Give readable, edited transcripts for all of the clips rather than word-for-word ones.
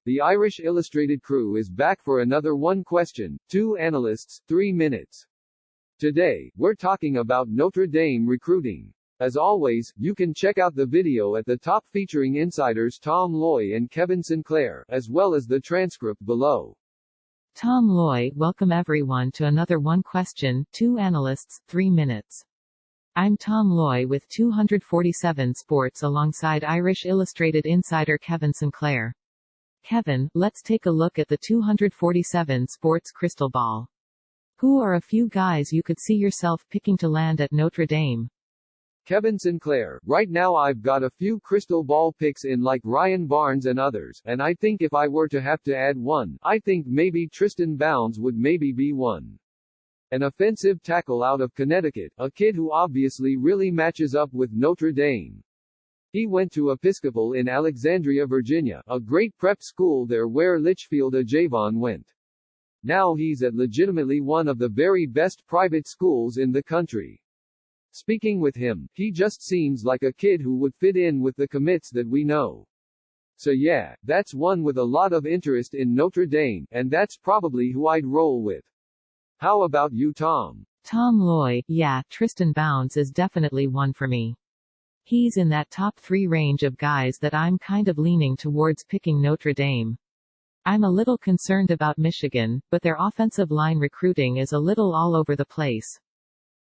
The Irish Illustrated crew is back for another One Question, Two Analysts, 3 Minutes. Today, we're talking about Notre Dame recruiting. As always, you can check out the video at the top featuring insiders Tom Loy and Kevin Sinclair, as well as the transcript below. Tom Loy, welcome everyone to another One Question, Two Analysts, 3 Minutes. I'm Tom Loy with 247 Sports alongside Irish Illustrated insider Kevin Sinclair. Kevin, let's take a look at the 247 Sports crystal ball. Who are a few guys you could see yourself picking to land at Notre Dame? Kevin Sinclair, right now I've got a few crystal ball picks in like Ryan Barnes and others, and I think if I were to have to add one, I think maybe Tristan Bounds would maybe be one. An offensive tackle out of Connecticut, a kid who obviously really matches up with Notre Dame. He went to Episcopal in Alexandria, Virginia, a great prep school there where Litchfield Ajavon went. Now he's at legitimately one of the very best private schools in the country. Speaking with him, he just seems like a kid who would fit in with the commits that we know. So yeah, that's one with a lot of interest in Notre Dame, and that's probably who I'd roll with. How about you, Tom? Tom Loy, yeah, Tristan Bounds is definitely one for me. He's in that top 3 range of guys that I'm kind of leaning towards picking Notre Dame. I'm a little concerned about Michigan, but their offensive line recruiting is a little all over the place.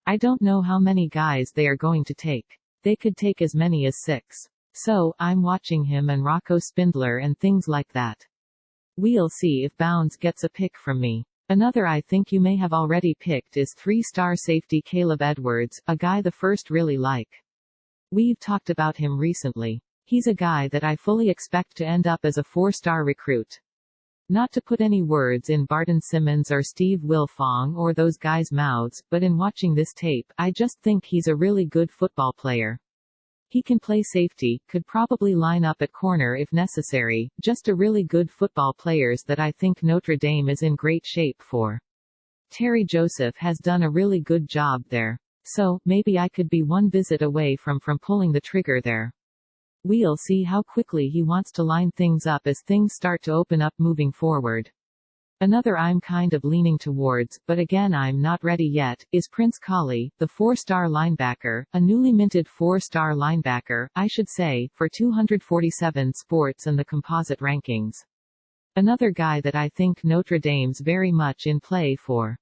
I don't know how many guys they are going to take. They could take as many as 6. So, I'm watching him and Rocco Spindler and things like that. We'll see if Bounds gets a pick from me. Another I think you may have already picked is 3-star safety Caleb Edwards, a guy the first really like. We've talked about him recently. He's a guy that I fully expect to end up as a 4-star recruit. Not to put any words in Barton Simmons or Steve Wilfong or those guys' mouths, but in watching this tape, I just think he's a really good football player. He can play safety, could probably line up at corner if necessary, just a really good football players that I think Notre Dame is in great shape for. Terry Joseph has done a really good job there. So, maybe I could be one visit away from pulling the trigger there. We'll see how quickly he wants to line things up as things start to open up moving forward. Another I'm kind of leaning towards, but again I'm not ready yet, is Prince Kollie, the 4-star linebacker, a newly minted 4-star linebacker, I should say, for 247 Sports and the composite rankings. Another guy that I think Notre Dame's very much in play for.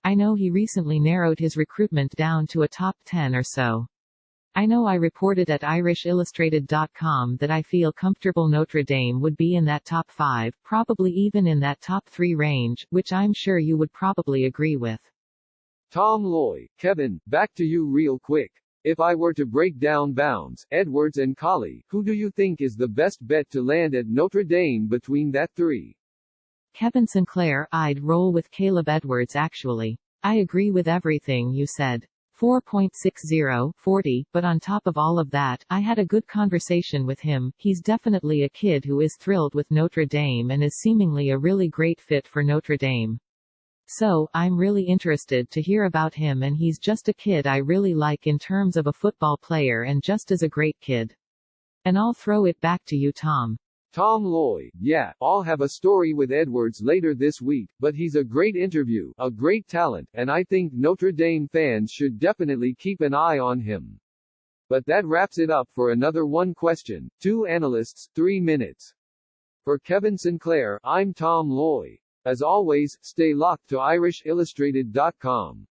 I know he recently narrowed his recruitment down to a top 10 or so. I know I reported at irishillustrated.com that I feel comfortable Notre Dame would be in that top 5, probably even in that top 3 range, which I'm sure you would probably agree with. Tom Loy, Kevin, back to you real quick. If I were to break down Bounds, Edwards and Kollie, who do you think is the best bet to land at Notre Dame between that 3? Kevin Sinclair, I'd roll with Caleb Edwards actually. I agree with everything you said. 4.60, 40, but on top of all of that, I had a good conversation with him. He's definitely a kid who is thrilled with Notre Dame and is seemingly a really great fit for Notre Dame. So, I'm really interested to hear about him, and he's just a kid I really like in terms of a football player and just as a great kid. And I'll throw it back to you, Tom. Tom Loy, yeah, I'll have a story with Edwards later this week, but he's a great interview, a great talent, and I think Notre Dame fans should definitely keep an eye on him. But that wraps it up for another One Question, Two Analysts, 3 Minutes. For Kevin Sinclair, I'm Tom Loy. As always, stay locked to irishillustrated.com.